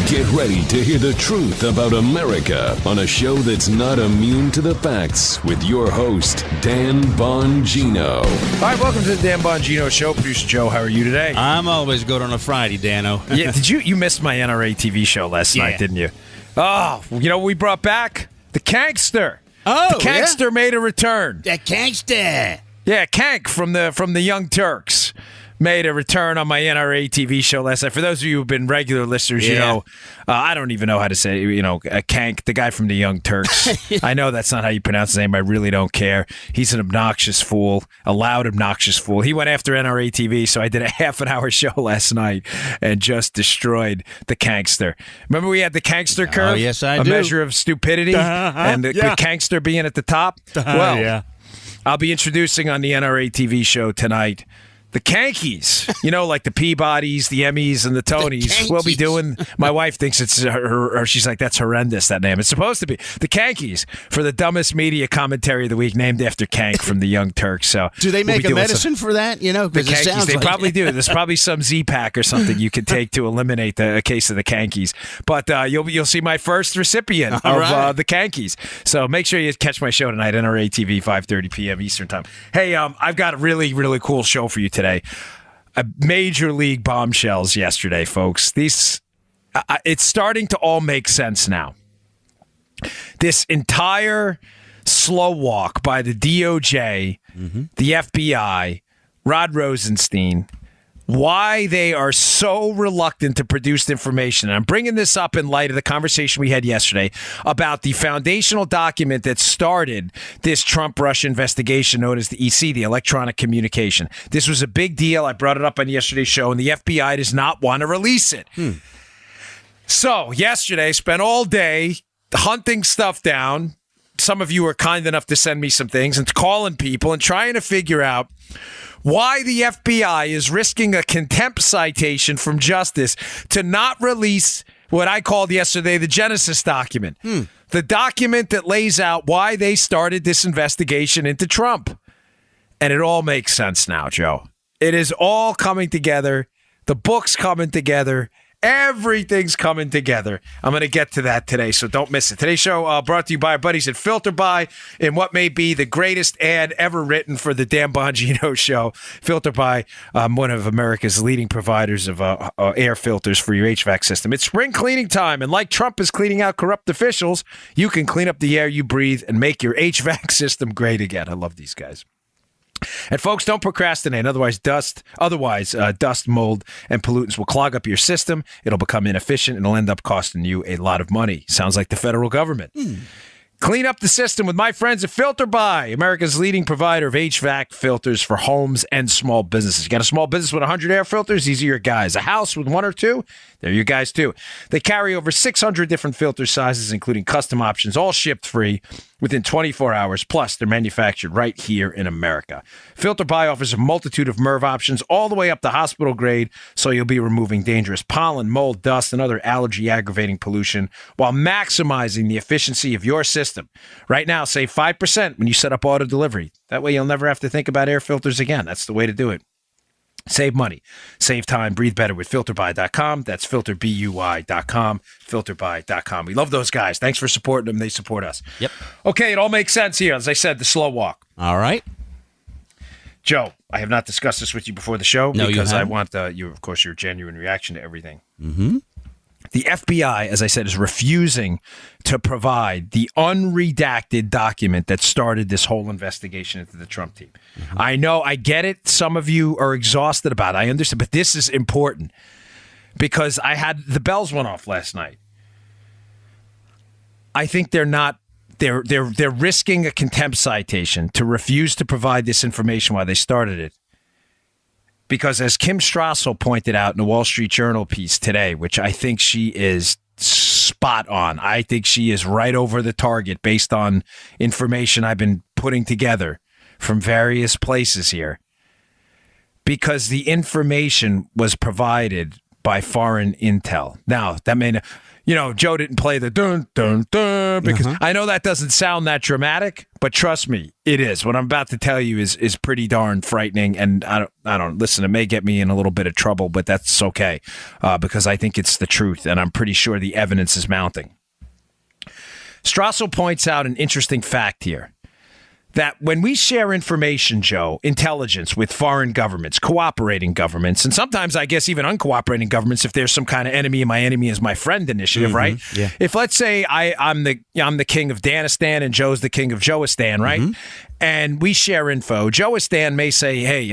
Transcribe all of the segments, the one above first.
Get ready to hear the truth about America on a show that's not immune to the facts with your host, Dan Bongino. All right, welcome to the Dan Bongino Show. Producer Joe, how are you today? I'm always good on a Friday, Dano. Yeah, you missed my NRA TV show last night, didn't you? Oh, you know what we brought back? The Kankster. Oh, the Kankster made a return. The Kankster. Yeah, Kank from the Young Turks made a return on my NRA TV show last night. For those of you who've been regular listeners, you know, I don't even know how to say, Kank, the guy from the Young Turks. I know that's not how you pronounce his name. I really don't care. He's an obnoxious fool, a loud, obnoxious fool. He went after NRA TV, so I did a half-an-hour show last night and just destroyed the Kankster. Remember we had the Kankster curve? Oh, yes, I do. A do. measure of stupidity, and the Kankster being at the top? Well, I'll be introducing on the NRA TV show tonight the Kankies, like the Peabodys, the Emmys, and the Tonys. We'll be doing. My wife thinks it's her. She's like, that's horrendous. That name. It's supposed to be the Kankies for the dumbest media commentary of the week, named after Kank from the Young Turks. So, do they make a medicine for that? The Kankies. They probably do. There's probably some Z-Pack or something you could take to eliminate a case of the Kankies. But you'll see my first recipient of the Kankies. So make sure you catch my show tonight, NRA TV, 5:30 p.m. Eastern Time. Hey, I've got a really, really cool show for you today. A major league bombshells yesterday, folks. These, it's starting to all make sense now. This entire slow walk by the DOJ, the FBI, Rod Rosenstein, why they are so reluctant to produce information. And I'm bringing this up in light of the conversation we had yesterday about the foundational document that started this Trump-Russia investigation known as the EC, the electronic communication. This was a big deal. I brought it up on yesterday's show, and the FBI does not want to release it. So yesterday, spent all day hunting stuff down. Some of you were kind enough to send me some things and calling people and trying to figure out why the FBI is risking a contempt citation from justice to not release what I called yesterday the Genesis document, the document that lays out why they started this investigation into Trump. And it all makes sense now, Joe. It is all coming together. The book's coming together. Everything's coming together. I'm going to get to that today, so don't miss it. Today's show brought to you by our buddies at Filter By in what may be the greatest ad ever written for the Dan Bongino Show. Filter By, one of America's leading providers of air filters for your HVAC system. It's spring cleaning time, and like Trump is cleaning out corrupt officials, you can clean up the air you breathe and make your HVAC system great again. I love these guys. And folks, don't procrastinate. Otherwise, dust, mold, and pollutants will clog up your system. It'll become inefficient and it'll end up costing you a lot of money. Sounds like the federal government. Clean up the system with my friends at Filter By, America's leading provider of HVAC filters for homes and small businesses. You got a small business with 100 air filters? These are your guys. A house with one or two? They're your guys too. They carry over 600 different filter sizes, including custom options, all shipped free within 24 hours. Plus, they're manufactured right here in America. Filter By offers a multitude of MERV options all the way up to hospital grade, so you'll be removing dangerous pollen, mold, dust, and other allergy-aggravating pollution while maximizing the efficiency of your system. Right now, save 5% when you set up auto delivery. That way, you'll never have to think about air filters again. That's the way to do it. Save money, save time, breathe better with filterby.com. That's filterbuy.com, filterby.com. We love those guys. Thanks for supporting them. They support us. Yep. Okay, it all makes sense here. As I said, the slow walk. All right. Joe, I have not discussed this with you before the show because I want, your genuine reaction to everything. The FBI, as I said, is refusing to provide the unredacted document that started this whole investigation into the Trump team. I know, I get it. Some of you are exhausted about it. I understand, but this is important because the bells went off last night. I think they're risking a contempt citation to refuse to provide this information while they started it. Because as Kim Strassel pointed out in the Wall Street Journal piece today, which I think she is spot on. I think she is right over the target based on information I've been putting together from various places here. Because the information was provided by foreign intel. Now, that may not, Joe didn't play the dun, dun, dun, because I know that doesn't sound that dramatic, but trust me, it is. What I'm about to tell you is pretty darn frightening, and I don't listen, it may get me in a little bit of trouble, but that's okay, because I think it's the truth, and I'm pretty sure the evidence is mounting. Strassel points out an interesting fact here. That when we share information, Joe, intelligence with foreign governments, cooperating governments, and sometimes I guess even uncooperating governments, if there's some kind of enemy and my enemy is my friend initiative, right? Yeah. If let's say I'm the king of Danistan and Joe's the king of Joistan, right? And we share info. Joistan may say, hey,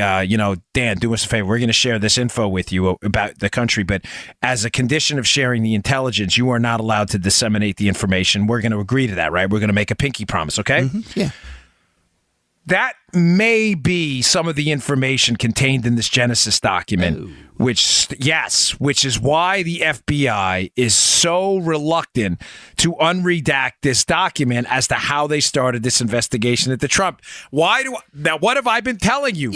Dan, do us a favor. We're going to share this info with you about the country, but as a condition of sharing the intelligence, you are not allowed to disseminate the information. We're going to agree to that, right? We're going to make a pinky promise, okay? Yeah. That may be some of the information contained in this Genesis document, which is why the FBI is so reluctant to unredact this document as to how they started this investigation into Trump. Now, what have I been telling you?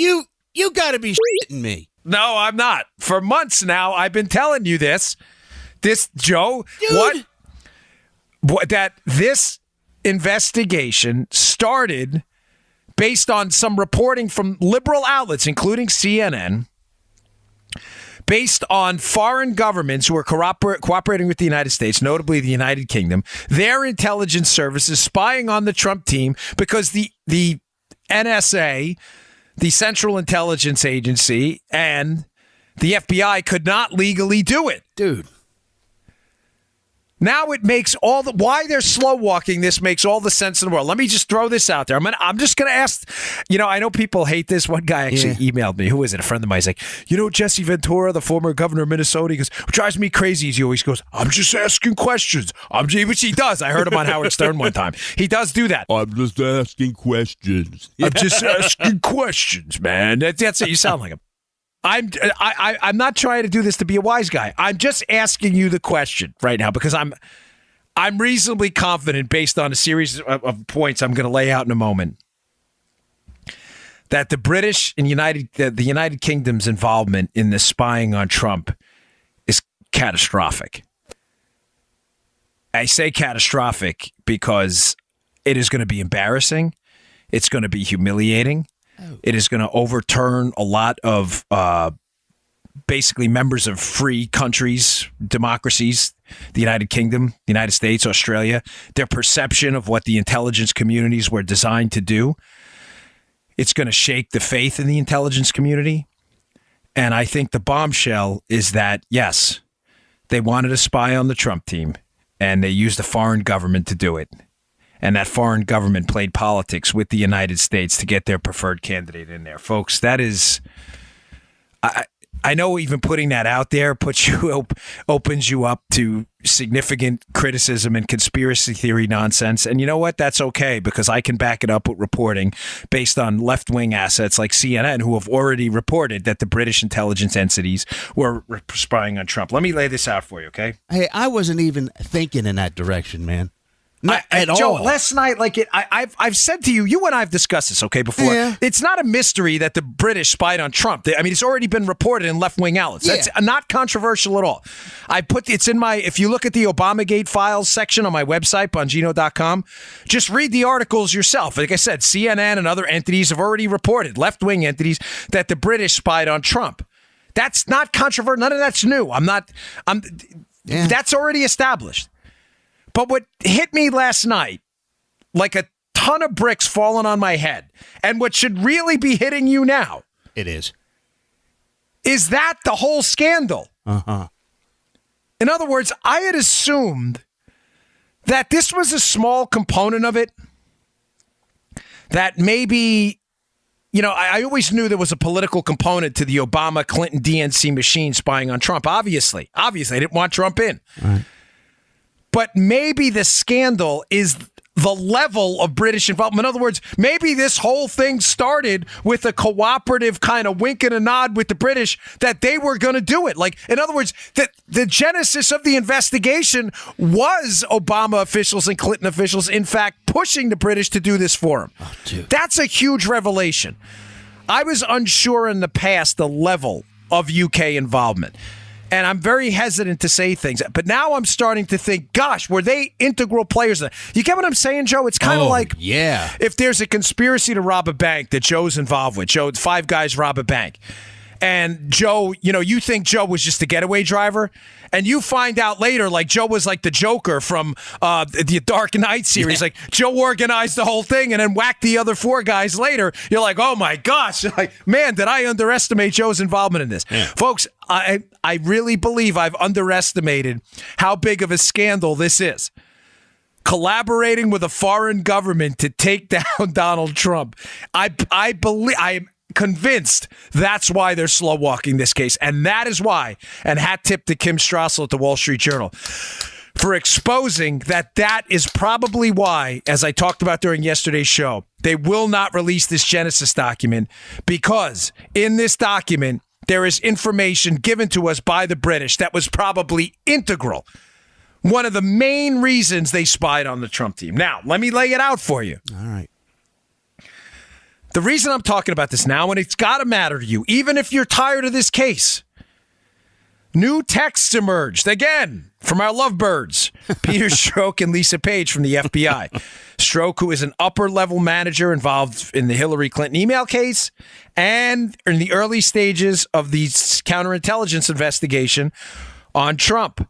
You got to be shitting me. No, I'm not. For months now, I've been telling you this. This, Joe, Dude. that this investigation started based on some reporting from liberal outlets, including CNN, based on foreign governments who are cooperating with the United States, notably the United Kingdom, their intelligence services spying on the Trump team because the NSA, the Central Intelligence Agency, and the FBI could not legally do it. Dude. Now it makes why they're slow walking this makes all the sense in the world. Let me just throw this out there. I'm just going to ask, I know people hate this. One guy actually emailed me. Who is it? A friend of mine. He's like, Jesse Ventura, the former governor of Minnesota, he goes, what drives me crazy is he always goes, I'm just asking questions. Which he does. I heard him on Howard Stern one time. He does do that. I'm just asking questions. I'm just asking questions, man. That's it. You sound like him. I'm not trying to do this to be a wise guy. I'm just asking you the question right now because I'm reasonably confident based on a series of points I'm going to lay out in a moment that the British and the United Kingdom's involvement in this spying on Trump is catastrophic. I say catastrophic because it is going to be embarrassing. It's going to be humiliating. It is going to overturn a lot of basically members of free countries, democracies, the United Kingdom, the United States, Australia, their perception of what the intelligence communities were designed to do. It's going to shake the faith in the intelligence community. And I think the bombshell is that, yes, they wanted to spy on the Trump team, and they used a foreign government to do it. And that foreign government played politics with the United States to get their preferred candidate in there. Folks, that is, I know even putting that out there opens you up to significant criticism and conspiracy theory nonsense. And you know what? That's okay, because I can back it up with reporting based on left-wing assets like CNN, who have already reported that the British intelligence entities were spying on Trump. Let me lay this out for you, okay? Hey, I wasn't even thinking in that direction, man. Not at Joe, all. last night, I've said to you, you and I have discussed this, okay, before. Yeah. It's not a mystery that the British spied on Trump. It's already been reported in left-wing outlets. That's not controversial at all. If you look at the Obamagate files section on my website, Bongino.com, just read the articles yourself. Like I said, CNN and other entities have already reported, left-wing entities, that the British spied on Trump. That's not controversial. None of that's new. That's already established. But what hit me last night, like a ton of bricks falling on my head, and what should really be hitting you now, is that the whole scandal. In other words, I had assumed that this was a small component of it, that maybe, I always knew there was a political component to the Obama-Clinton DNC machine spying on Trump. Obviously, I didn't want Trump in. Right. But maybe the scandal is the level of British involvement. In other words, maybe this whole thing started with a cooperative kind of wink and a nod with the British that they were going to do it. Like, in other words, that the genesis of the investigation was Obama officials and Clinton officials, in fact, pushing the British to do this for them. Oh, dude. That's a huge revelation. I was unsure in the past the level of UK involvement. And I'm very hesitant to say things. But now I'm starting to think, gosh, were they integral players? You get what I'm saying, Joe? It's kind of like if there's a conspiracy to rob a bank that Joe's involved with. Joe, 5 guys rob a bank. And Joe, you think Joe was just a getaway driver, and you find out later, like Joe was like the Joker from the Dark Knight series. Like Joe organized the whole thing and then whacked the other 4 guys later. You're like, oh my gosh, like, man, did I underestimate Joe's involvement in this? Yeah. Folks, I really believe I've underestimated how big of a scandal this is. Collaborating with a foreign government to take down Donald Trump. I believe I'm convinced that's why they're slow walking this case. And that is why, and hat tip to Kim Strassel at the Wall Street Journal for exposing that is probably why, as I talked about during yesterday's show, they will not release this Genesis document, because in this document, there is information given to us by the British that was probably integral. One of the main reasons they spied on the Trump team. Now, let me lay it out for you. All right. The reason I'm talking about this now, and it's got to matter to you, even if you're tired of this case, new texts emerged, again, from our lovebirds, Peter Strzok and Lisa Page from the FBI. Strzok, who is an upper-level manager involved in the Hillary Clinton email case and in the early stages of the counterintelligence investigation on Trump.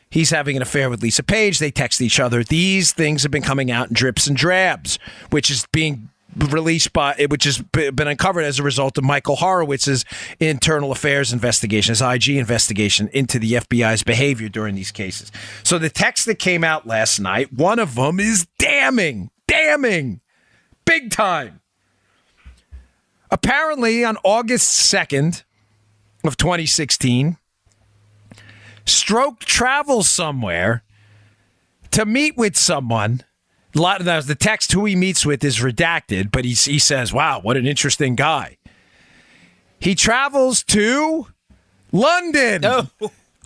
He's having an affair with Lisa Page. They text each other. These things have been coming out in drips and drabs, which is being released which has been uncovered as a result of Michael Horowitz's internal affairs investigation, his IG investigation into the FBI's behavior during these cases. So the text that came out last night, one of them is damning, big time. Apparently on August 2nd of 2016, Strzok travels somewhere to meet with someone. A lot of the text who he meets with is redacted, but he says, wow, what an interesting guy. He travels to London,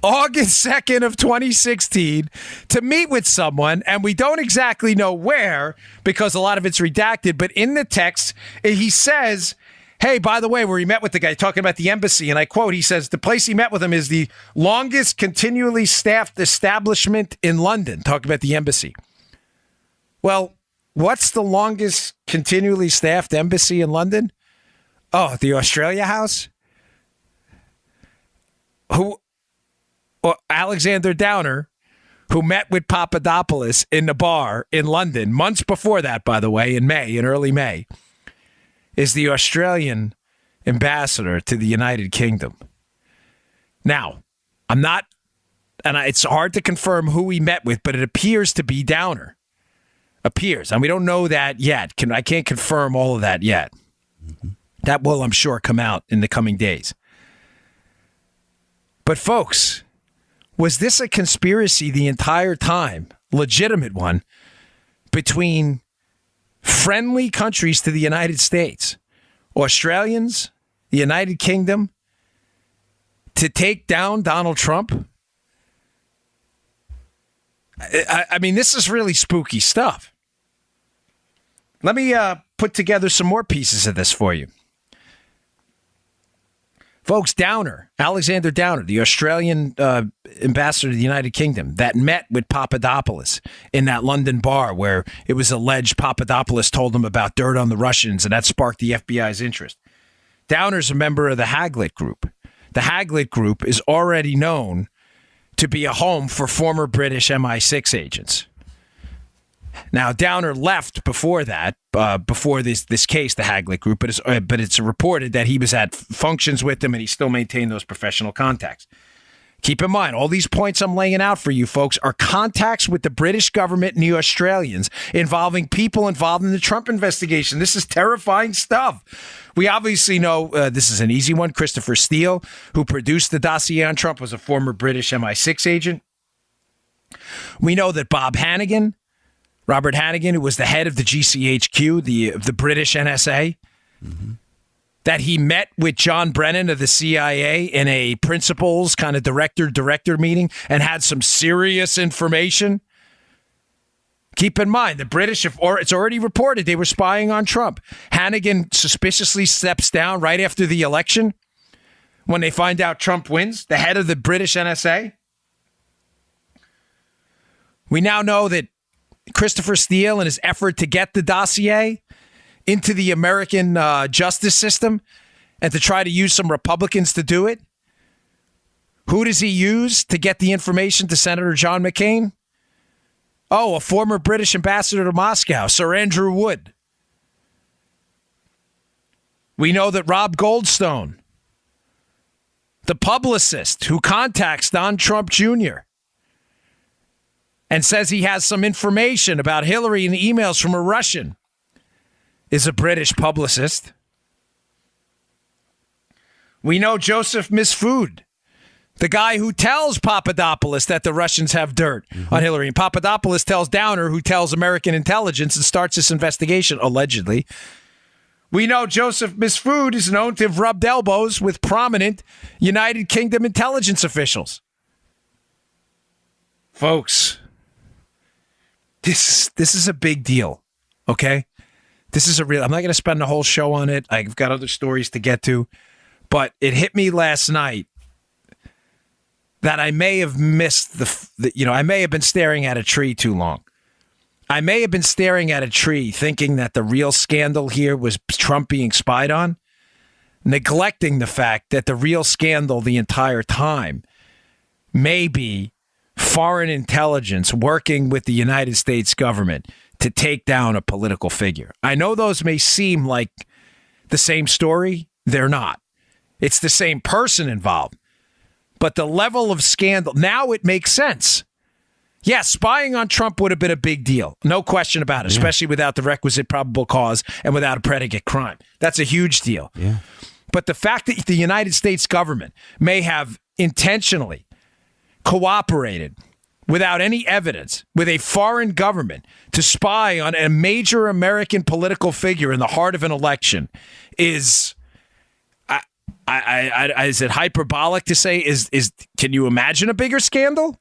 August 2nd of 2016, to meet with someone, and we don't exactly know where because a lot of it's redacted, but in the text, he says, hey, by the way, where he met with the guy, talking about the embassy, and I quote, he says, the place he met with him is the longest continually staffed establishment in London, talking about the embassy. Well, what's the longest continually staffed embassy in London? Oh, the Australia House? Alexander Downer, who met with Papadopoulos in the bar in London, months before that, by the way, in early May, is the Australian ambassador to the United Kingdom. Now, it's hard to confirm who he met with, but it appears to be Downer. And we don't know that yet. I can't confirm all of that yet. Mm-hmm. That will, I'm sure, come out in the coming days. But folks, was this a conspiracy the entire time, legitimate one, between friendly countries to the United States, Australians, the United Kingdom, to take down Donald Trump? I mean, this is really spooky stuff. Let me put together some more pieces of this for you. Folks, Alexander Downer, the Australian ambassador to the United Kingdom, that met with Papadopoulos in that London bar where it was alleged Papadopoulos told him about dirt on the Russians, and that sparked the FBI's interest. Downer's a member of the Haglit Group. The Haglit Group is already known to be a home for former British MI6 agents. Now, Downer left before that, before this case, the Haglit Group, but it's reported that he was at functions with them and he still maintained those professional contacts. Keep in mind, all these points I'm laying out for you folks are contacts with the British government and the Australians involving people involved in the Trump investigation. This is terrifying stuff. We obviously know this is an easy one. Christopher Steele, who produced the dossier on Trump, was a former British MI6 agent. We know that Robert Hannigan, who was the head of the GCHQ, the British NSA, that he met with John Brennan of the CIA in a principals kind of director meeting and had some serious information. Keep in mind, the British, it's already reported they were spying on Trump. Hannigan suspiciously steps down right after the election. when they find out Trump wins, the head of the British NSA. We now know that Christopher Steele, in his effort to get the dossier into the American justice system and to try to use some Republicans to do it, who does he use to get the information to Senator John McCain? Oh, a former British ambassador to Moscow, Sir Andrew Wood. We know that Rob Goldstone, the publicist who contacts Don Trump Jr. and says he has some information about Hillary and the emails from a Russian, is a British publicist. We know Joseph Misfood, the guy who tells Papadopoulos that the Russians have dirt on Hillary. And Papadopoulos tells Downer, who tells American intelligence and starts this investigation, allegedly. We know Joseph Misfood is known to have rubbed elbows with prominent United Kingdom intelligence officials. Folks, this is a big deal, okay? This is I'm not going to spend the whole show on it. I've got other stories to get to. But it hit me last night that I may have missed I may have been staring at a tree too long. I may have been staring at a tree thinking that the real scandal here was Trump being spied on, neglecting the fact that the real scandal the entire time may be foreign intelligence working with the United States government to take down a political figure. I know those may seem like the same story. They're not. It's the same person involved. But the level of scandal, now it makes sense. Yeah, spying on Trump would have been a big deal. No question about it, especially without the requisite probable cause and without a predicate crime. That's a huge deal. Yeah. But the fact that the United States government may have intentionally cooperated without any evidence with a foreign government to spy on a major American political figure in the heart of an election is... is it hyperbolic to say, can you imagine a bigger scandal?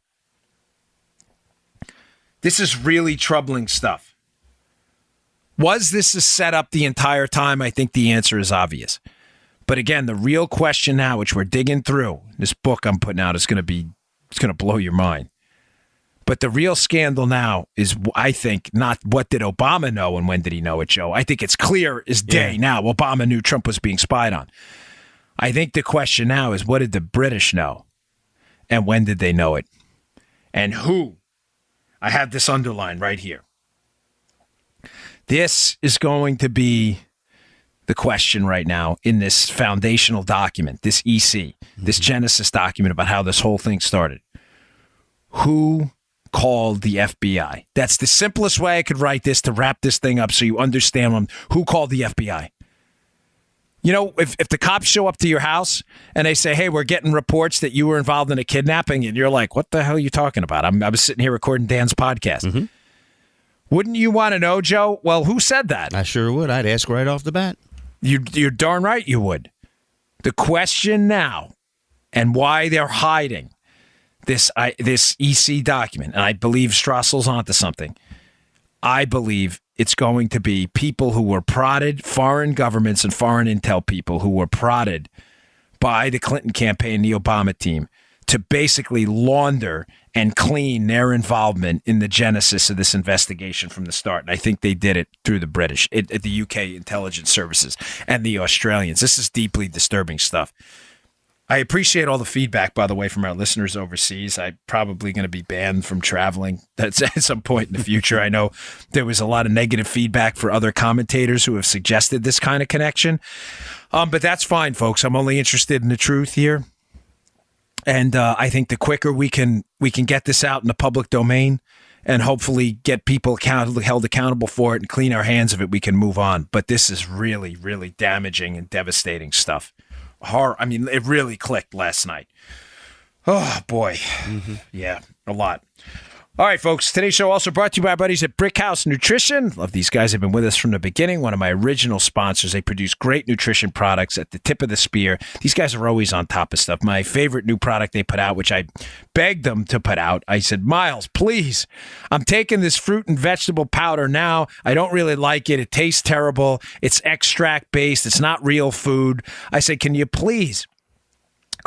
This is really troubling stuff. Was this a setup the entire time? I think the answer is obvious. But again, the real question now, which we're digging through, this book I'm putting out is going to blow your mind. But the real scandal now is, I think, not what did Obama know and when did he know it, Joe. I think it's clear as day now. Obama knew Trump was being spied on. I think the question now is, what did the British know? And when did they know it? And who? I have this underlined right here. This is going to be the question right now in this foundational document, this EC, this Genesis document about how this whole thing started. Who called the FBI? That's the simplest way I could write this to wrap this thing up so you understand them. Who called the FBI? You know, if the cops show up to your house and they say, hey, we're getting reports that you were involved in a kidnapping, and you're like, what the hell are you talking about? I was sitting here recording Dan's podcast. Mm-hmm. Wouldn't you want to know, Joe? Well, who said that? I sure would. I'd ask right off the bat. You're darn right you would. The question now and why they're hiding this EC document, and I believe Strassel's onto something, I believe it's going to be people who were prodded, foreign governments and foreign intel people who were prodded by the Clinton campaign, the Obama team, to basically launder and clean their involvement in the genesis of this investigation from the start. And I think they did it through the British, the UK intelligence services, and the Australians. This is deeply disturbing stuff. I appreciate all the feedback, by the way, from our listeners overseas. I'm probably going to be banned from traveling at some point in the future. I know there was a lot of negative feedback for other commentators who have suggested this kind of connection. But that's fine, folks. I'm only interested in the truth here. And I think the quicker we can get this out in the public domain and hopefully get people held accountable for it and clean our hands of it, we can move on. But this is really, really damaging and devastating stuff. I mean, it really clicked last night. Oh, boy. Mm-hmm. Yeah, a lot. All right, folks. Today's show also brought to you by our buddies at Brick House Nutrition. Love these guys. They've been with us from the beginning. One of my original sponsors. They produce great nutrition products at the tip of the spear. These guys are always on top of stuff. My favorite new product they put out, which I begged them to put out, I said, Miles, please, I'm taking this fruit and vegetable powder now. I don't really like it. It tastes terrible. It's extract-based. It's not real food. I said, can you please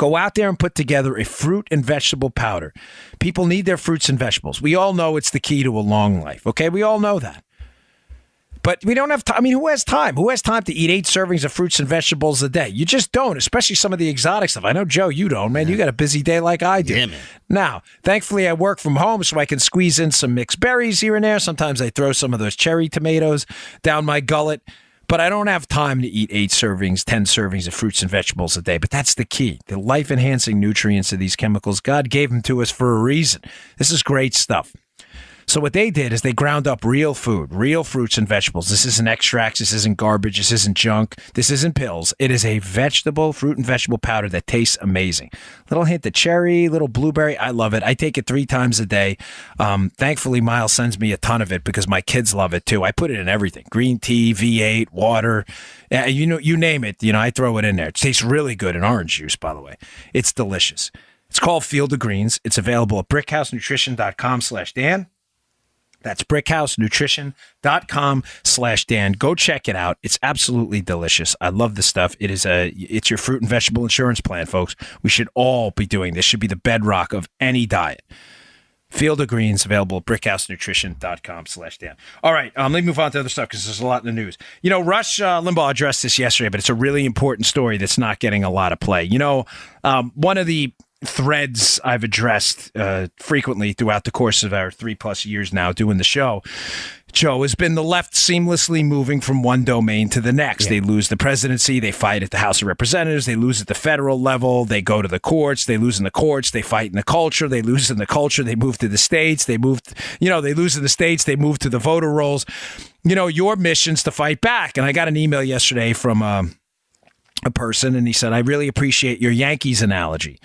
Go out there and put together a fruit and vegetable powder. People need their fruits and vegetables. We all know it's the key to a long life, okay? We all know that. But we don't have time. I mean, who has time? Who has time to eat 8 servings of fruits and vegetables a day? You just don't, especially some of the exotic stuff. I know, Joe, you don't, man. You got a busy day like I do. Yeah, man. Now, thankfully, I work from home, so I can squeeze in some mixed berries here and there. Sometimes I throw some of those cherry tomatoes down my gullet. But I don't have time to eat 8 servings, 10 servings of fruits and vegetables a day. But that's the key. The life-enhancing nutrients of these chemicals, God gave them to us for a reason. This is great stuff. So what they did is they ground up real food, real fruits and vegetables. This isn't extracts. This isn't garbage. This isn't junk. This isn't pills. It is a fruit and vegetable powder that tastes amazing. Little hint of cherry, little blueberry. I love it. I take it 3 times a day. Thankfully, Miles sends me a ton of it because my kids love it too. I put it in everything. Green tea, V8, water. You name it. I throw it in there. It tastes really good in orange juice, by the way. It's delicious. It's called Field of Greens. It's available at brickhousenutrition.com/Dan. That's brickhousenutrition.com/Dan. Go check it out. It's absolutely delicious. I love the stuff. It's your fruit and vegetable insurance plan, folks. We should all be doing this. Should be the bedrock of any diet. Field of Greens, available at brickhousenutrition.com/Dan. All right, let me move on to other stuff because there's a lot in the news. Rush Limbaugh addressed this yesterday, but it's a really important story that's not getting a lot of play. One of the threads I've addressed frequently throughout the course of our 3+ years now doing the show, Joe, has been the left seamlessly moving from one domain to the next. Yeah. They lose the presidency, they fight at the House of Representatives, they lose at the federal level, they go to the courts, they lose in the courts, they fight in the culture, they lose in the culture, they move to the states, they lose in the states, they move to the voter rolls. Your mission's to fight back. And I got an email yesterday from a person, and he said, I really appreciate your Yankees analogy,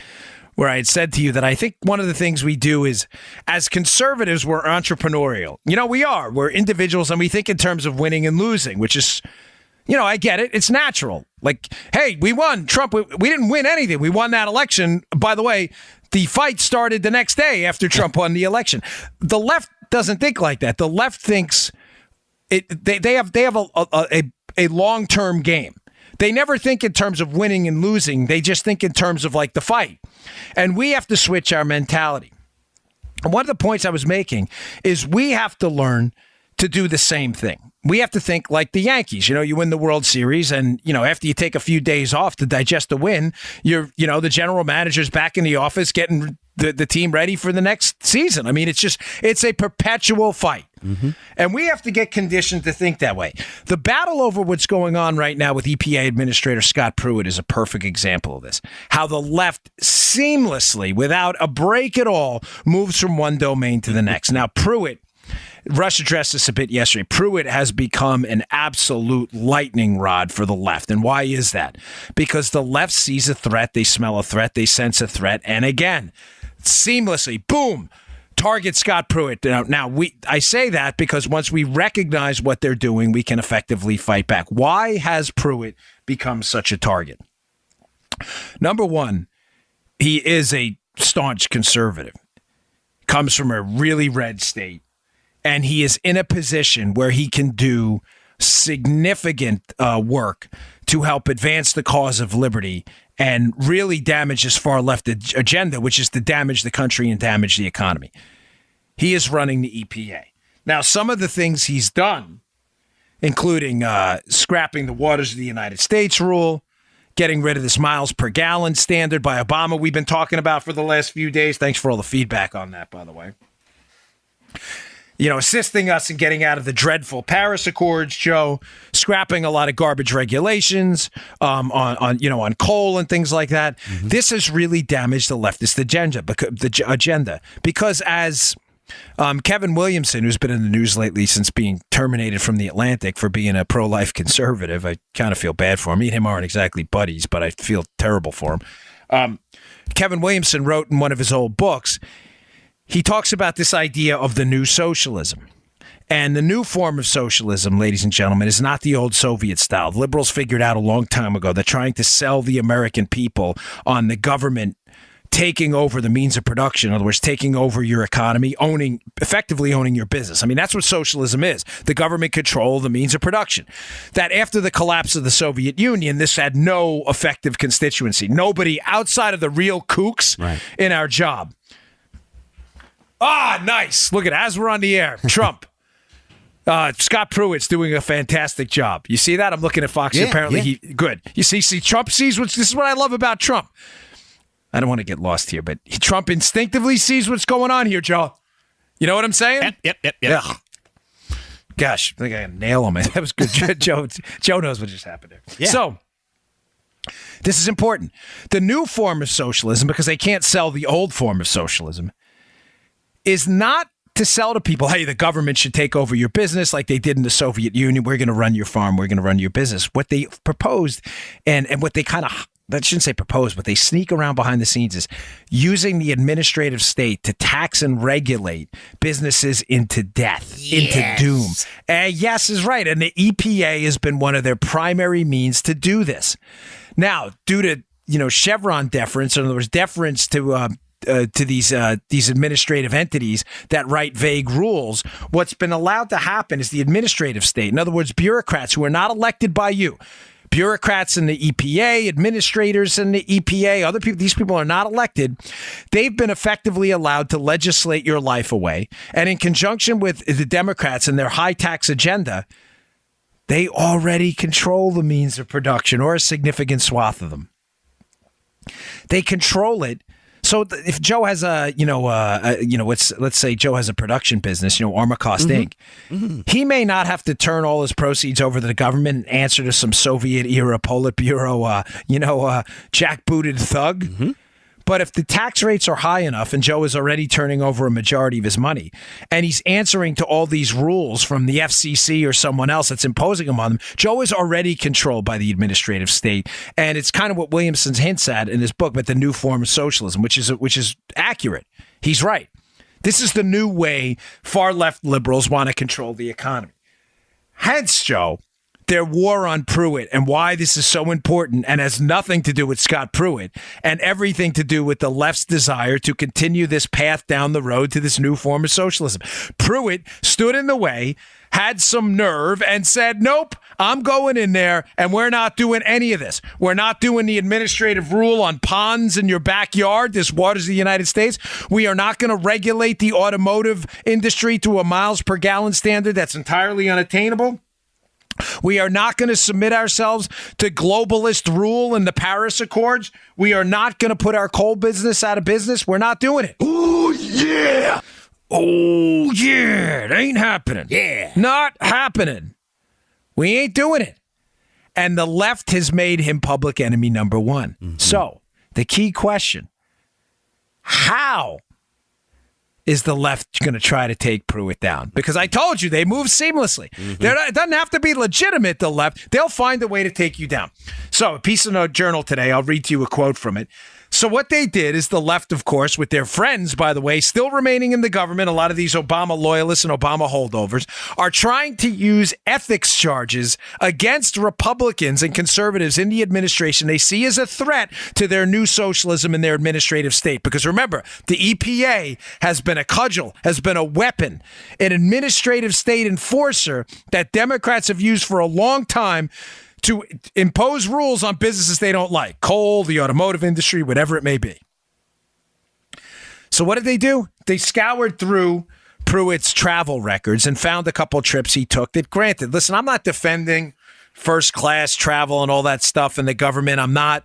where I had said to you that I think one of the things we do is, as conservatives, we're entrepreneurial. We are. We're individuals, and we think in terms of winning and losing, which is, I get it. It's natural. Like, hey, we won. Trump, we didn't win anything. We won that election. By the way, the fight started the next day after Trump won the election. The left doesn't think like that. The left thinks they have a long-term game. They never think in terms of winning and losing. They just think in terms of like the fight. And we have to switch our mentality. And one of the points I was making is we have to learn to do the same thing. We have to think like the Yankees. You win the World Series, and after you take a few days off to digest the win, the general manager's back in the office getting the team ready for the next season. I mean, it's a perpetual fight. Mm-hmm. And we have to get conditioned to think that way. The battle over what's going on right now with EPA Administrator Scott Pruitt is a perfect example of this. How the left seamlessly, without a break at all, moves from one domain to the next. Now, Pruitt, Rush addressed this a bit yesterday. Pruitt has become an absolute lightning rod for the left. And why is that? Because the left sees a threat, they smell a threat, they sense a threat, and again, seamlessly, boom, target Scott Pruitt. Now I say that because once we recognize what they're doing, we can effectively fight back. Why has Pruitt become such a target? Number one, he is a staunch conservative, comes from a really red state, and he is in a position where he can do significant work to help advance the cause of liberty and really damage his far left agenda, which is to damage the country and damage the economy. He is running the EPA. Now, some of the things he's done, including scrapping the Waters of the United States rule, getting rid of this miles per gallon standard by Obama we've been talking about for the last few days. Thanks for all the feedback on that, by the way. Assisting us in getting out of the dreadful Paris Accords, Joe, scrapping a lot of garbage regulations on coal and things like that. Mm-hmm. This has really damaged the leftist agenda because as Kevin Williamson, who's been in the news lately since being terminated from The Atlantic for being a pro-life conservative, I kind of feel bad for him. Me and him aren't exactly buddies, but I feel terrible for him. Kevin Williamson wrote in one of his old books, he talks about this idea of the new socialism. And the new form of socialism, ladies and gentlemen, is not the old Soviet style. The liberals figured out a long time ago that trying to sell the American people on the government taking over the means of production. In other words, taking over your economy, effectively owning your business. I mean, that's what socialism is. The government control the means of production. That after the collapse of the Soviet Union, this had no effective constituency. Nobody outside of the real kooks in our job. Ah, nice. Look at it. As we're on the air, Trump. Scott Pruitt's doing a fantastic job. You see that? I'm looking at Fox. Apparently, good. You see, Trump sees this is what I love about Trump. I don't want to get lost here, but Trump instinctively sees what's going on here, Joe. You know what I'm saying? Yep. Yeah. Gosh, I think I can nail him. That was good. Joe knows what just happened there. Yeah. So, this is important. The new form of socialism, because they can't sell the old form of socialism, is not to sell to people, hey, the government should take over your business like they did in the Soviet Union. We're going to run your farm. We're going to run your business. What they proposed and what they kind of, I shouldn't say propose, but they sneak around behind the scenes is using the administrative state to tax and regulate businesses into death, into doom. Yes is right. And the EPA has been one of their primary means to do this. Now, due to, Chevron deference, in other words, deference to these administrative entities that write vague rules, what's been allowed to happen is the administrative state. In other words, bureaucrats who are not elected by you. Bureaucrats in the EPA, administrators in the EPA, other people, these people are not elected. They've been effectively allowed to legislate your life away. And in conjunction with the Democrats and their high tax agenda, they already control the means of production or a significant swath of them. They control it. So if Joe has let's say Joe has a production business, Armacost Inc. Mm-hmm. He may not have to turn all his proceeds over to the government and answer to some Soviet era Politburo, jackbooted thug. Mm-hmm. But if the tax rates are high enough and Joe is already turning over a majority of his money and he's answering to all these rules from the FCC or someone else that's imposing them on them, Joe is already controlled by the administrative state. And it's kind of what Williamson hints at in his book about the new form of socialism, which is accurate. He's right. This is the new way far left liberals want to control the economy. Hence, Joe, their war on Pruitt and why this is so important and has nothing to do with Scott Pruitt and everything to do with the left's desire to continue this path down the road to this new form of socialism. Pruitt stood in the way, had some nerve, and said, nope, I'm going in there and we're not doing any of this. We're not doing the administrative rule on ponds in your backyard. This water's the United States. We are not going to regulate the automotive industry to a miles per gallon standard that's entirely unattainable. We are not going to submit ourselves to globalist rule in the Paris Accords. We are not going to put our coal business out of business. We're not doing it. Oh, yeah. Oh, yeah. It ain't happening. Yeah. Not happening. We ain't doing it. And the left has made him public enemy number one. Mm-hmm. So the key question, how is the left going to try to take Pruitt down? Because I told you, they move seamlessly. Mm-hmm. It doesn't have to be legitimate, the left. They'll find a way to take you down. So, a piece of a journal today, I'll read to you a quote from it. So what they did is the left, of course, with their friends, by the way, still remaining in the government, a lot of these Obama loyalists and Obama holdovers, are trying to use ethics charges against Republicans and conservatives in the administration they see as a threat to their new socialism in their administrative state. Because remember, the EPA has been a cudgel, has been a weapon, an administrative state enforcer that Democrats have used for a long time to impose rules on businesses they don't like. Coal, the automotive industry, whatever it may be. So what did they do? They scoured through Pruitt's travel records and found a couple trips he took that, granted, listen, I'm not defending first class travel and all that stuff in the government. I'm not.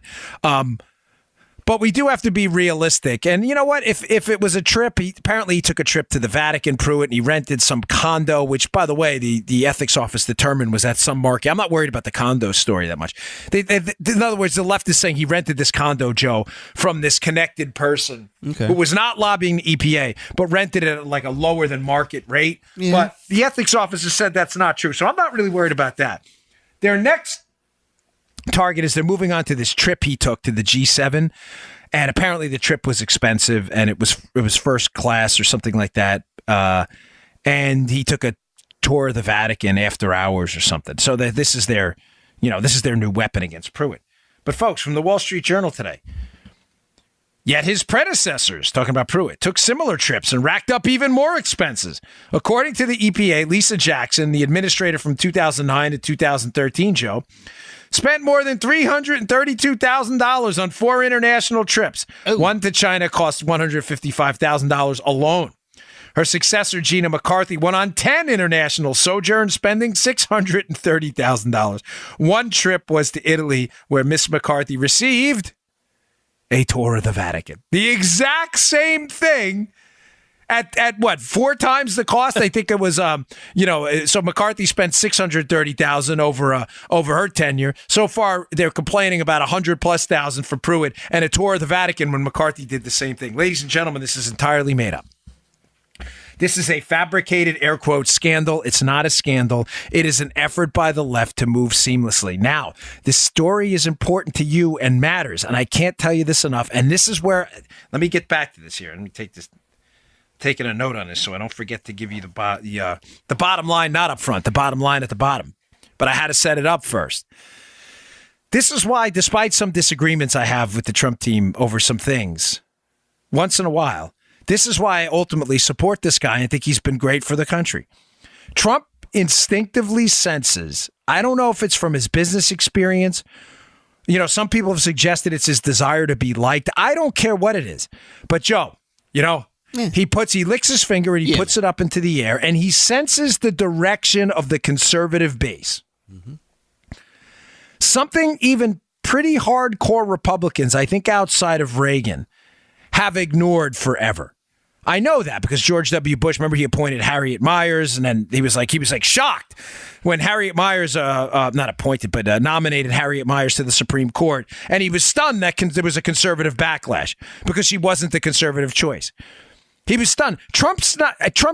But we do have to be realistic. And you know what? If it was a trip, apparently he took a trip to the Vatican, Pruitt, and he rented some condo, which, by the way, the ethics office determined was at some market. I'm not worried about the condo story that much. In other words, the left is saying he rented this condo, Joe, from this connected person who was not lobbying the EPA, but rented it at like a lower than market rate. Yeah. But the ethics office has said that's not true. So I'm not really worried about that. Their next target is they're moving on to this trip he took to the G7, and apparently the trip was expensive and it was first class or something like that, and he took a tour of the Vatican after hours or something. So that this is their new weapon against Pruitt. But folks, from the Wall Street Journal today, Yet his predecessors, talking about Pruitt, took similar trips and racked up even more expenses. According to the EPA, Lisa Jackson, the administrator from 2009 to 2013, Joe, spent more than $332,000 on 4 international trips. Oh. One to China cost $155,000 alone. Her successor, Gina McCarthy, went on 10 international sojourns, spending $630,000. One trip was to Italy, where Miss McCarthy received a tour of the Vatican. The exact same thing at what, 4 times the cost? I think it was, so McCarthy spent $630,000 over her tenure. So far, they're complaining about $100,000+ for Pruitt and a tour of the Vatican when McCarthy did the same thing. Ladies and gentlemen, this is entirely made up. This is a fabricated, air quote, scandal. It's not a scandal. It is an effort by the left to move seamlessly. Now, this story is important to you and matters, and I can't tell you this enough. And this is where, let me get back to this here. Let me taking a note on this so I don't forget to give you the bottom line, not up front, the bottom line at the bottom. But I had to set it up first. This is why, despite some disagreements I have with the Trump team over some things, once in a while, this is why I ultimately support this guy and think he's been great for the country. Trump instinctively senses, I don't know if it's from his business experience. Some people have suggested it's his desire to be liked. I don't care what it is. But Joe, he licks his finger and he puts it up into the air and he senses the direction of the conservative base. Mm-hmm. Something even pretty hardcore Republicans, I think outside of Reagan, have ignored forever. I know that because George W. Bush, remember, he appointed Harriet Miers, and then he was shocked when Harriet Miers, nominated Harriet Miers to the Supreme Court, and he was stunned that there was a conservative backlash because she wasn't the conservative choice. He was stunned. Trump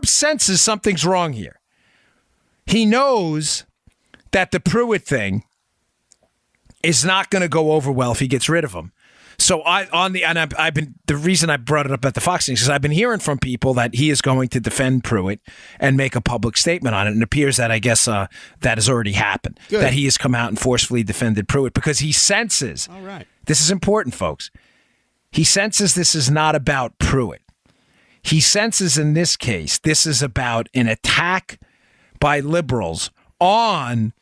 senses something's wrong here. He knows that the Pruitt thing is not going to go over well if he gets rid of him. So the reason I brought it up at the Fox News is I've been hearing from people that he is going to defend Pruitt and make a public statement on it. And it appears that that has already happened. Good. That he has come out and forcefully defended Pruitt because he senses. All right. This is important, folks. He senses this is not about Pruitt. He senses in this case this is about an attack by liberals on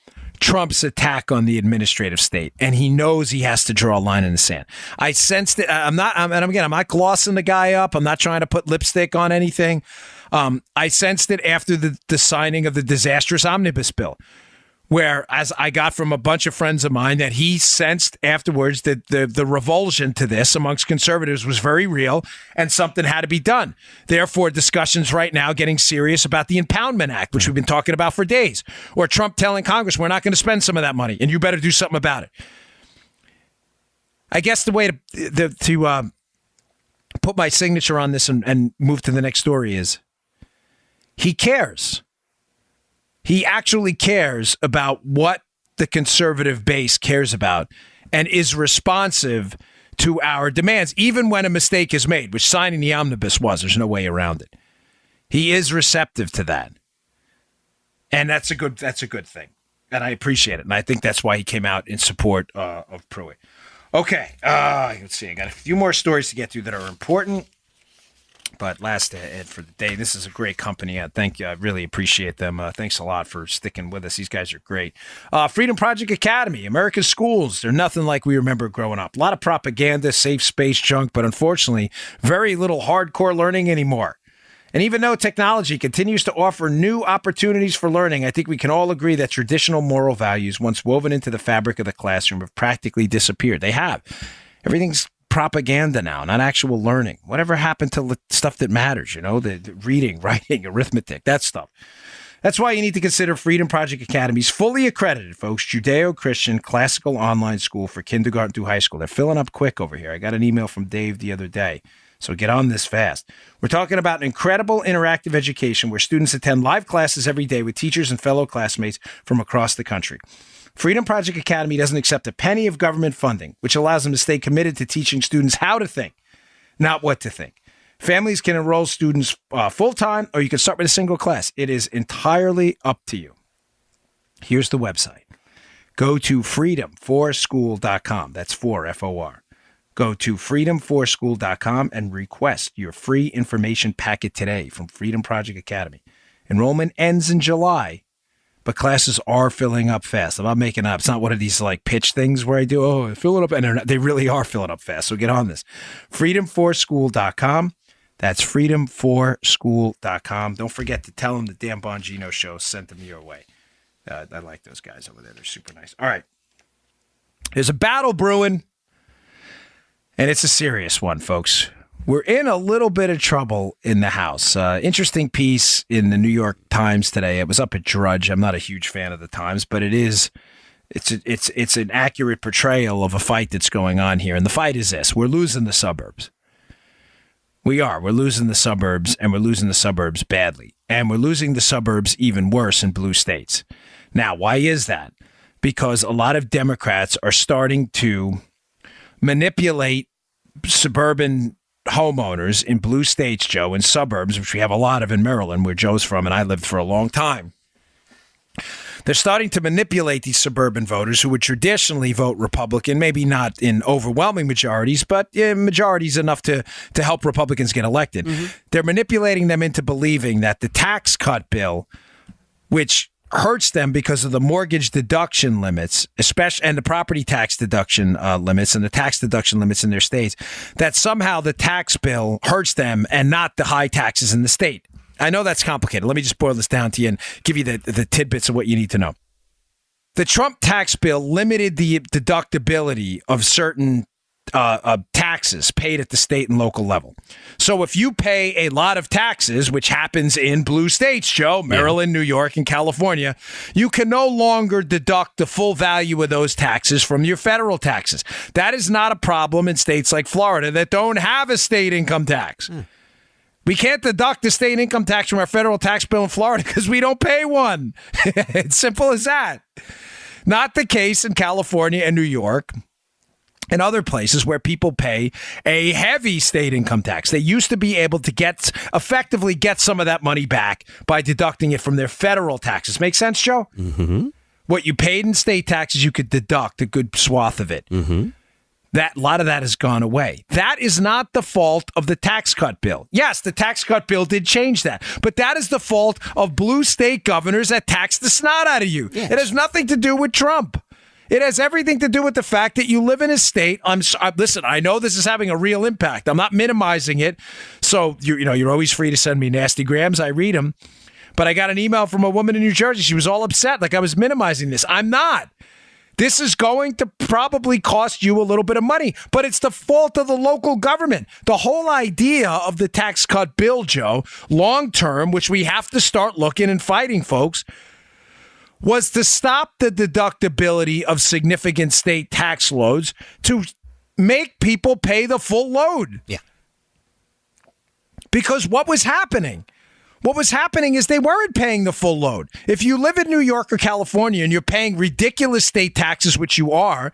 Trump's attack on the administrative state, and he knows he has to draw a line in the sand. I sensed it. I'm not glossing the guy up. I'm not trying to put lipstick on anything. I sensed it after the signing of the disastrous omnibus bill, where, as I got from a bunch of friends of mine, that he sensed afterwards that the revulsion to this amongst conservatives was very real and something had to be done. Therefore, discussions right now getting serious about the Impoundment Act, which we've been talking about for days, or Trump telling Congress, we're not going to spend some of that money and you better do something about it. I guess the way to put my signature on this and move to the next story is he cares. He actually cares about what the conservative base cares about and is responsive to our demands, even when a mistake is made, which signing the omnibus was. There's no way around it. He is receptive to that. And that's a good thing. And I appreciate it. And I think that's why he came out in support of Pruitt. Okay. Let's see. I got a few more stories to get through that are important. But last ad for the day, this is a great company. Thank you. I really appreciate them. Thanks a lot for sticking with us. These guys are great. Freedom Project Academy, America's schools. They're nothing like we remember growing up. A lot of propaganda, safe space junk, but unfortunately, very little hardcore learning anymore. And even though technology continues to offer new opportunities for learning, I think we can all agree that traditional moral values, once woven into the fabric of the classroom, have practically disappeared. They have. Everything's propaganda now, not actual learning. Whatever happened to stuff that matters, the reading, writing, arithmetic, that stuff. That's why you need to consider Freedom Project Academy's fully accredited, folks, Judeo-Christian classical online school for kindergarten through high school. They're filling up quick over here. I got an email from Dave the other day, so get on this fast. We're talking about an incredible interactive education where students attend live classes every day with teachers and fellow classmates from across the country. Freedom Project Academy doesn't accept a penny of government funding, which allows them to stay committed to teaching students how to think, not what to think. Families can enroll students full-time, or you can start with a single class. It is entirely up to you. Here's the website. Go to freedomforschool.com. That's for, F-O-R. Go to freedom4school.com and request your free information packet today from Freedom Project Academy. Enrollment ends in July, but classes are filling up fast. I'm not making up. It's not one of these like pitch things where I do, fill it up. And they really are filling up fast. So get on this. Freedom4school.com. That's freedom4school.com. Don't forget to tell them the Dan Bongino show sent them your way. I like those guys over there. They're super nice. All right. There's a battle brewing, and it's a serious one, folks. We're in a little bit of trouble in the House. Interesting piece in the New York Times today. It was up at Drudge. I'm not a huge fan of the Times, but it's an accurate portrayal of a fight that's going on here. And the fight is this. We're losing the suburbs. We are. We're losing the suburbs, and we're losing the suburbs badly. And we're losing the suburbs even worse in blue states. Now, why is that? Because a lot of Democrats are starting to manipulate suburban homeowners in blue states, Joe, in suburbs, which we have a lot of in Maryland, where Joe's from, and I lived for a long time. They're starting to manipulate these suburban voters who would traditionally vote Republican, maybe not in overwhelming majorities, but majorities enough to help Republicans get elected. Mm-hmm. They're manipulating them into believing that the tax cut bill, which hurts them because of the mortgage deduction limits, especially and the property tax deduction limits and the tax deduction limits in their states, that somehow the tax bill hurts them and not the high taxes in the state. I know that's complicated. Let me just boil this down to you and give you the tidbits of what you need to know. The Trump tax bill limited the deductibility of certain taxes paid at the state and local level. So if you pay a lot of taxes, which happens in blue states, Joe, Maryland, New York, and California, you can no longer deduct the full value of those taxes from your federal taxes. That is not a problem in states like Florida that don't have a state income tax. We can't deduct the state income tax from our federal tax bill in Florida because we don't pay one. It's simple as that. Not the case in California and New York and other places where people pay a heavy state income tax. They used to be able to effectively get some of that money back by deducting it from their federal taxes. Make sense, Joe? Mm-hmm. What you paid in state taxes, you could deduct a good swath of it. Mm-hmm. A lot of that has gone away. That is not the fault of the tax cut bill. Yes, the tax cut bill did change that, but that is the fault of blue state governors that tax the snot out of you. Yes. It has nothing to do with Trump. It has everything to do with the fact that you live in a state. Listen, I know this is having a real impact. I'm not minimizing it. So you're always free to send me nasty grams. I read them. But I got an email from a woman in New Jersey. She was all upset, like I was minimizing this. I'm not. This is going to probably cost you a little bit of money, but it's the fault of the local government. The whole idea of the tax cut bill, Joe, long term, which we have to start looking and fighting, folks, was to stop the deductibility of significant state tax loads to make people pay the full load. Yeah. Because what was happening? What was happening is they weren't paying the full load. If you live in New York or California and you're paying ridiculous state taxes, which you are,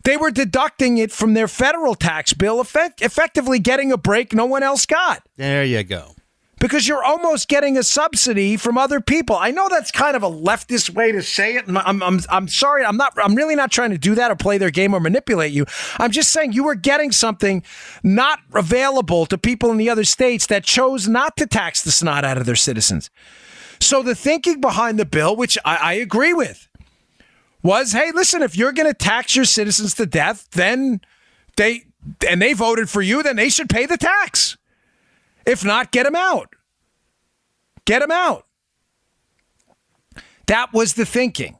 they were deducting it from their federal tax bill, effectively getting a break no one else got. There you go. Because you're almost getting a subsidy from other people. I know that's kind of a leftist way to say it. And I'm sorry. I'm really not trying to do that or play their game or manipulate you. I'm just saying you were getting something not available to people in the other states that chose not to tax the snot out of their citizens. So the thinking behind the bill, which I agree with, was, hey, listen, if you're going to tax your citizens to death, then they voted for you, then they should pay the tax. If not, get them out. Get them out. That was the thinking.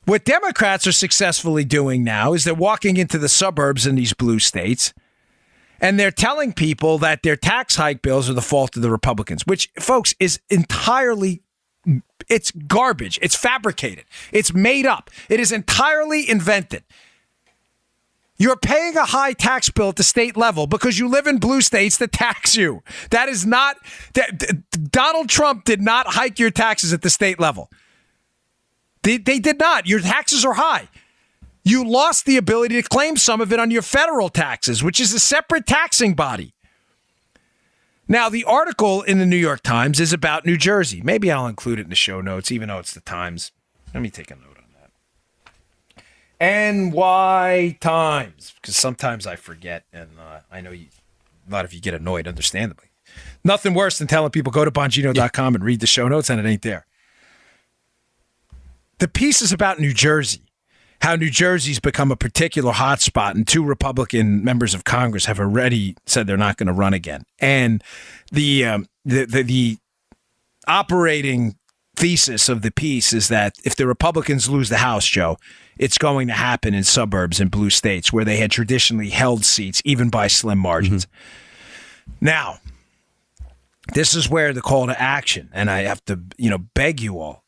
What Democrats are successfully doing now is they're walking into the suburbs in these blue states, and they're telling people that their tax hike bills are the fault of the Republicans, which, folks, is entirely, it's garbage. It's fabricated. It's made up. It is entirely invented. You're paying a high tax bill at the state level because you live in blue states that tax you. That is not, Donald Trump did not hike your taxes at the state level. They did not. Your taxes are high. You lost the ability to claim some of it on your federal taxes, which is a separate taxing body. Now, the article in the New York Times is about New Jersey. Maybe I'll include it in the show notes, even though it's the Times. Let me take a note on that. NY Times, because sometimes I forget, and I know a lot of you get annoyed, understandably. Nothing worse than telling people go to Bongino.com and read the show notes, and it ain't there. The piece is about New Jersey, how New Jersey's become a particular hotspot, and 2 Republican members of Congress have already said they're not going to run again. And the operating thesis of the piece is that if the Republicans lose the House, Joe, it's going to happen in suburbs in blue states where they had traditionally held seats, even by slim margins. Now, this is where the call to action, and I have to, beg you all,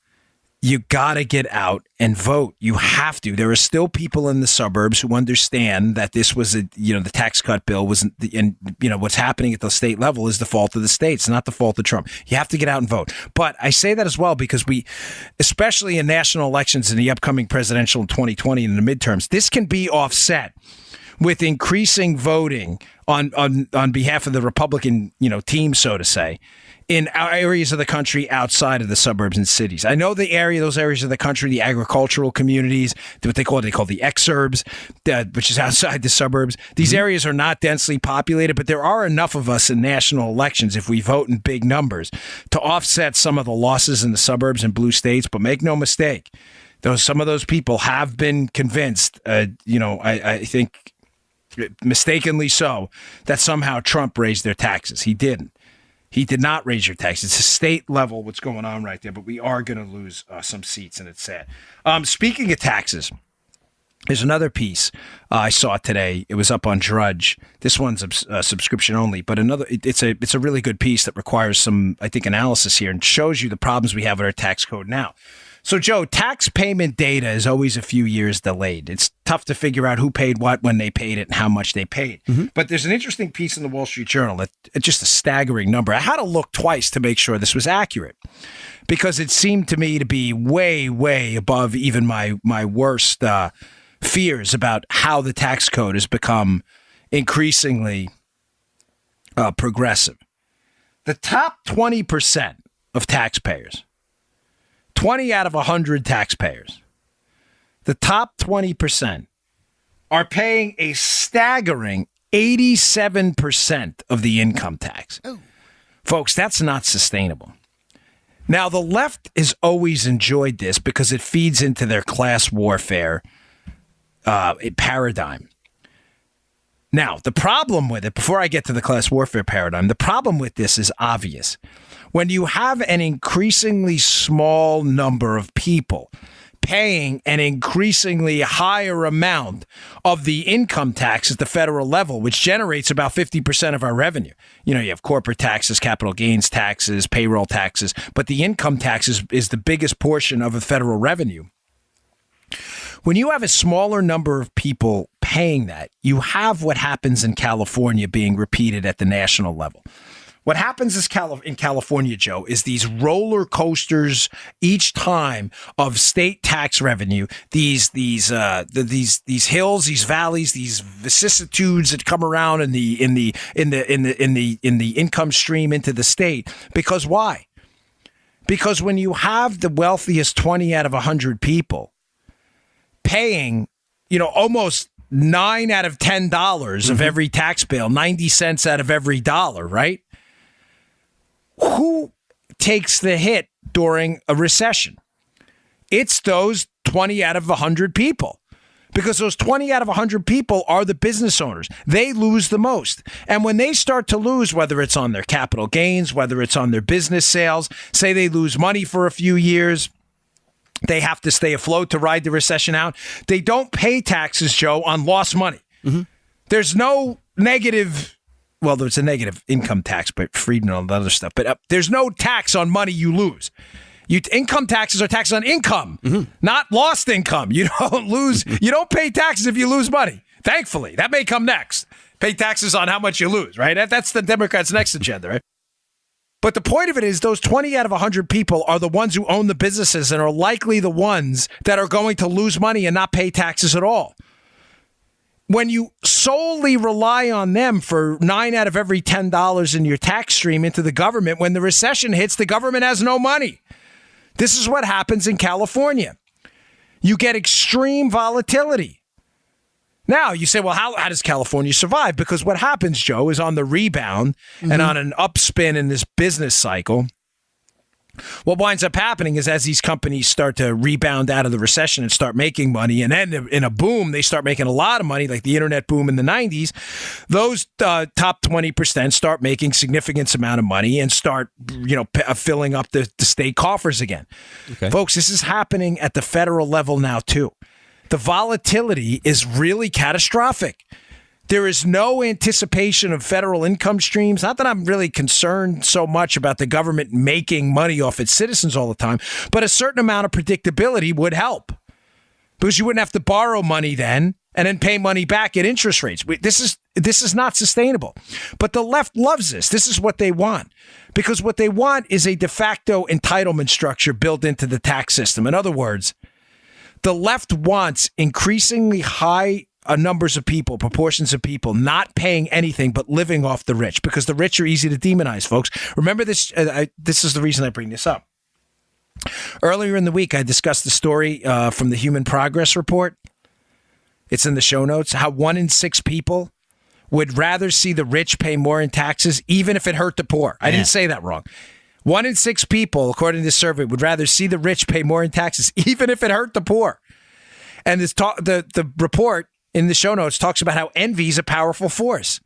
you got to get out and vote. You have to. There are still people in the suburbs who understand that this was the tax cut bill was, and what's happening at the state level is the fault of the states, not the fault of Trump. You have to get out and vote. But I say that as well because we, especially in national elections in the upcoming presidential in 2020 and the midterms, this can be offset with increasing voting on behalf of the Republican, team, so to say, in areas of the country outside of the suburbs and cities. I know those areas of the country, the agricultural communities, what they call the exurbs, which is outside the suburbs. These areas are not densely populated, but there are enough of us in national elections, if we vote in big numbers, to offset some of the losses in the suburbs and blue states. But make no mistake, some of those people have been convinced, I think mistakenly so, that somehow Trump raised their taxes. He didn't. He did not raise your taxes. It's a state level what's going on right there, but we are going to lose some seats, and it's sad. Speaking of taxes, there's another piece I saw today. It was up on Drudge. This one's subscription only, but it's a really good piece that requires some, I think, analysis here and shows you the problems we have with our tax code now. So, Joe, tax payment data is always a few years delayed. It's tough to figure out who paid what, when they paid it, and how much they paid. But there's an interesting piece in the Wall Street Journal. It's just a staggering number. I had to look twice to make sure this was accurate because it seemed to me to be way, way above even my worst fears about how the tax code has become increasingly progressive. The top 20% of taxpayers, 20 out of 100 taxpayers, the top 20% are paying a staggering 87% of the income tax. Oh. Folks, that's not sustainable. Now, the left has always enjoyed this because it feeds into their class warfare paradigm. Now, the problem with it, before I get to the class warfare paradigm, the problem with this is obvious. When you have an increasingly small number of people paying an increasingly higher amount of the income tax at the federal level, which generates about 50% of our revenue. You have corporate taxes, capital gains taxes, payroll taxes, but the income tax is the biggest portion of the federal revenue. When you have a smaller number of people paying that, you have what happens in California being repeated at the national level. What happens is in California, Joe, is these roller coasters each time of state tax revenue. These hills, these valleys, these vicissitudes that come around in the income stream into the state. Because why? Because when you have the wealthiest 20 out of 100 people paying, almost $9 out of $10 of every tax bill, 90 cents out of every dollar, right? Who takes the hit during a recession? It's those 20 out of 100 people, because those 20 out of 100 people are the business owners. They lose the most. And when they start to lose, whether it's on their capital gains, whether it's on their business sales, say they lose money for a few years, they have to stay afloat to ride the recession out. They don't pay taxes, Joe, on lost money. There's no negative. Well, there's a negative income tax, but freedom and all that other stuff. But there's no tax on money you lose. Income taxes are taxes on income, not lost income. You don't lose. You don't pay taxes if you lose money. Thankfully, that may come next. Pay taxes on how much you lose, right? That's the Democrats' next agenda, right? But the point of it is those 20 out of 100 people are the ones who own the businesses and are likely the ones that are going to lose money and not pay taxes at all. When you solely rely on them for 9 out of every $10 in your tax stream into the government, when the recession hits, the government has no money. This is what happens in California. you get extreme volatility. Now, you say, well, how does California survive? Because what happens, Joe, is on the rebound and on an upspin in this business cycle, what winds up happening is as these companies start to rebound out of the recession and start making money, and then in a boom, they start making a lot of money, like the internet boom in the 90s, those top 20% start making significant amount of money and start, filling up the state coffers again. Okay. Folks, this is happening at the federal level now, too. The volatility is really catastrophic. There is no anticipation of federal income streams. Not that I'm really concerned so much about the government making money off its citizens all the time, but a certain amount of predictability would help because you wouldn't have to borrow money then and then pay money back at interest rates. This is not sustainable. But the left loves this. This is what they want because what they want is a de facto entitlement structure built into the tax system. In other words, the left wants increasingly high numbers of people, proportions of people not paying anything but living off the rich because the rich are easy to demonize, folks. Remember this. This is the reason I bring this up. Earlier in the week, I discussed the story from the Human Progress Report. It's in the show notes. How 1 in 6 people would rather see the rich pay more in taxes, even if it hurt the poor. I didn't say that wrong. 1 in 6 people, according to this survey, would rather see the rich pay more in taxes, even if it hurt the poor. And this the report in the show notes talks about how envy is a powerful force.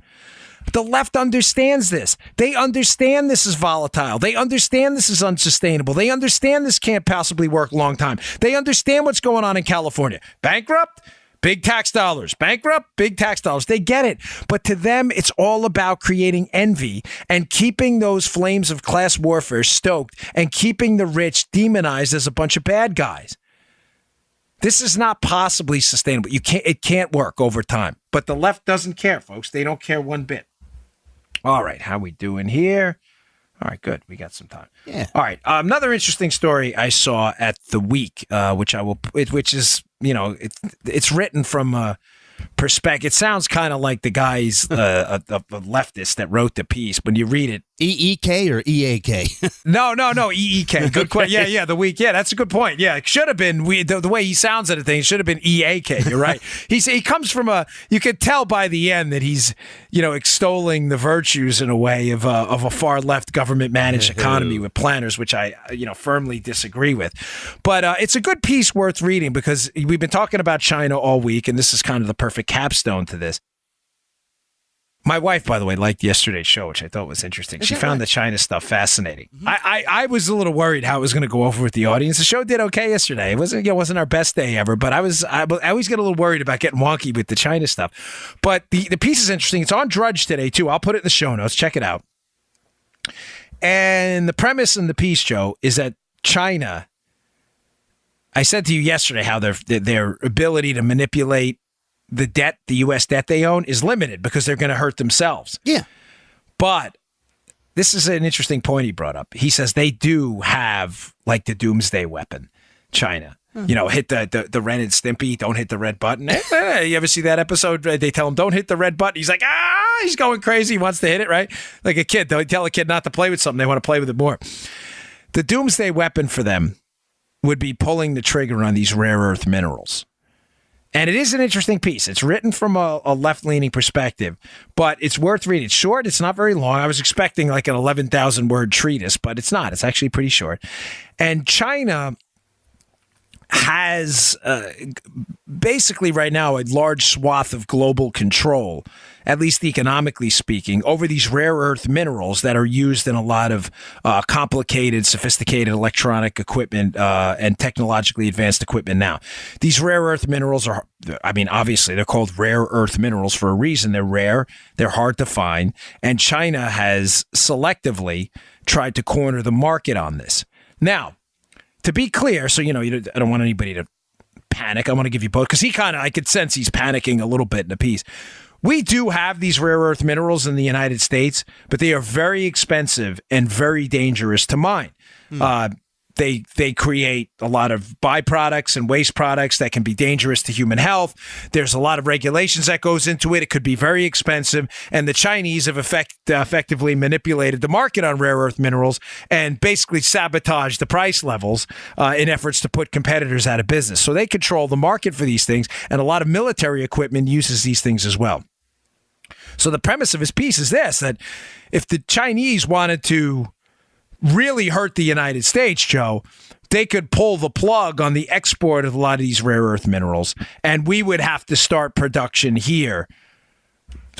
The left understands this. They understand this is volatile. They understand this is unsustainable. They understand this can't possibly work a long time. They understand what's going on in California. Bankrupt, big tax dollars. Bankrupt, big tax dollars. They get it. But to them, it's all about creating envy and keeping those flames of class warfare stoked and keeping the rich demonized as a bunch of bad guys. This is not possibly sustainable. It can't work over time. But the left doesn't care, folks. They don't care one bit. All right, how we doing here? All right, good. We got some time. Yeah. All right. Another interesting story I saw at the week, which is it's written from a perspective. It sounds kind of like the guy's a leftist that wrote the piece. When you read it, EEK or EAK? No, EEK. Good question. Yeah, the week. Yeah, that's a good point. Yeah, it should have been the way he sounds at a thing. It should have been EAK. You're right. He comes from you could tell by the end that he's extolling the virtues in a way of a far left government managed economy with planners, which I firmly disagree with. But it's a good piece worth reading because we've been talking about China all week, and this is kind of the perfect capstone to this. My wife, by the way, liked yesterday's show, which I thought was interesting. She found the China stuff fascinating. Mm-hmm. I was a little worried how it was going to go over with the audience. The show did okay yesterday. It wasn't our best day ever, but I always get a little worried about getting wonky with the China stuff. But the piece is interesting. It's on Drudge today, too. I'll put it in the show notes. Check it out. And the premise in the piece, Joe, is that China, I said to you yesterday how their ability to manipulate the debt, the U.S. debt they own, is limited because they're going to hurt themselves. Yeah. But this is an interesting point he brought up. He says they do have like the doomsday weapon, China. Mm-hmm. Hit the Ren and Stimpy, don't hit the red button. You ever see that episode? They tell him, don't hit the red button. He's like, he's going crazy. He wants to hit it, right? Like a kid. They tell a kid not to play with something. They want to play with it more. The doomsday weapon for them would be pulling the trigger on these rare earth minerals. And it is an interesting piece. It's written from a left-leaning perspective, but it's worth reading. It's short. It's not very long. I was expecting like an 11,000-word treatise, but it's not. It's actually pretty short. And China has basically right now a large swath of global control, at least economically speaking, over these rare earth minerals that are used in a lot of complicated, sophisticated electronic equipment and technologically advanced equipment now. These rare earth minerals are, obviously they're called rare earth minerals for a reason. They're rare, they're hard to find, and China has selectively tried to corner the market on this. Now, to be clear, so I don't want anybody to panic. I want to give you both because I could sense he's panicking a little bit in the piece. We do have these rare earth minerals in the United States, but they are very expensive and very dangerous to mine. They create a lot of byproducts and waste products that can be dangerous to human health. There's a lot of regulations that goes into it. It could be very expensive. And the Chinese have effectively manipulated the market on rare earth minerals and basically sabotaged the price levels in efforts to put competitors out of business. So they control the market for these things, and a lot of military equipment uses these things as well. So the premise of his piece is this, that if the Chinese wanted to really hurt the United States, Joe, they could pull the plug on the export of a lot of these rare earth minerals, and we would have to start production here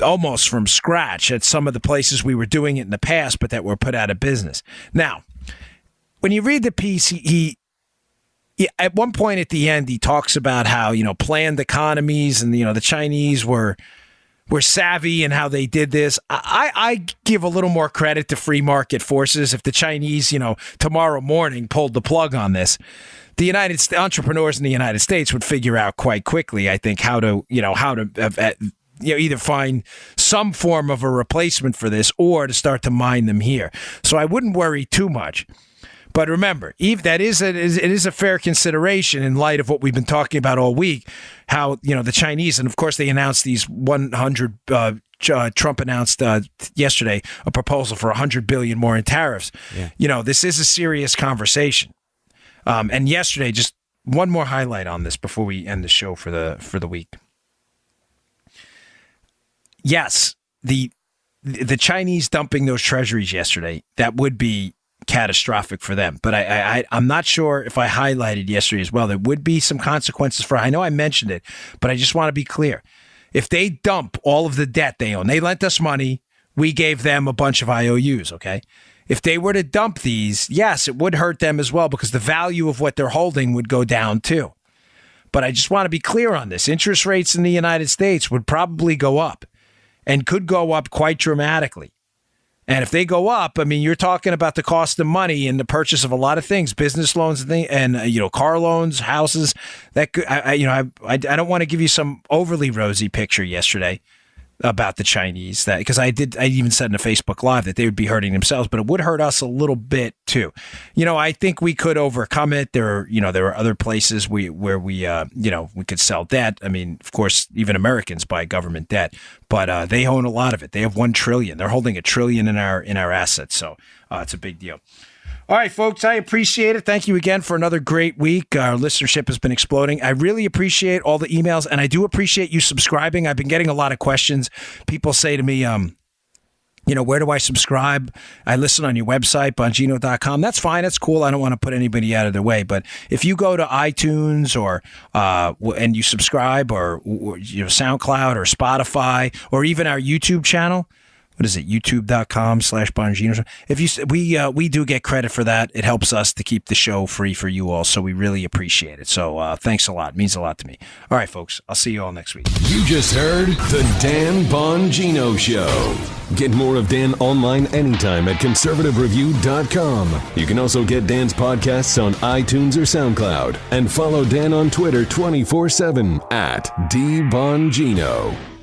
almost from scratch at some of the places we were doing it in the past, but that were put out of business. Now, when you read the piece, he at one point at the end, he talks about how, planned economies and, the Chinese were savvy in how they did this. I give a little more credit to free market forces. If the Chinese, tomorrow morning pulled the plug on this, the entrepreneurs in the United States would figure out quite quickly, I think, how to either find some form of a replacement for this or to start to mine them here. So I wouldn't worry too much. But remember, it is a fair consideration in light of what we've been talking about all week, how, the Chinese, and of course they announced these 100, Trump announced yesterday a proposal for $100 billion more in tariffs. Yeah. This is a serious conversation. And yesterday, just one more highlight on this before we end the show for the week. Yes, the Chinese dumping those treasuries yesterday, that would be catastrophic for them. But I'm not sure if I highlighted yesterday as well. There would be some consequences for, I know I mentioned it, but I just want to be clear. If they dump all of the debt they own, they lent us money, we gave them a bunch of IOUs, okay? If they were to dump these, yes, it would hurt them as well because the value of what they're holding would go down too. But I just want to be clear on this. Interest rates in the United States would probably go up and could go up quite dramatically. And if they go up, you're talking about the cost of money and the purchase of a lot of things, business loans and car loans, houses. That could, I don't want to give you some overly rosy picture yesterday about the Chinese, that because I even said in a Facebook Live that they would be hurting themselves, but it would hurt us a little bit too. I think we could overcome it. There are other places where we could sell debt. Of course, even Americans buy government debt, but they own a lot of it. They have $1 trillion. They're holding $1 trillion in our assets, so it's a big deal. All right, folks, I appreciate it. Thank you again for another great week. Our listenership has been exploding. I really appreciate all the emails, and I do appreciate you subscribing. I've been getting a lot of questions. People say to me, where do I subscribe? I listen on your website, Bongino.com. That's fine. That's cool. I don't want to put anybody out of their way. But if you go to iTunes and you subscribe or SoundCloud or Spotify or even our YouTube channel, what is it? YouTube.com/Bongino. We do get credit for that. It helps us to keep the show free for you all. So we really appreciate it. So thanks a lot. It means a lot to me. All right, folks. I'll see you all next week. You just heard the Dan Bongino Show. Get more of Dan online anytime at conservativereview.com. You can also get Dan's podcasts on iTunes or SoundCloud. And follow Dan on Twitter 24/7 @DBongino.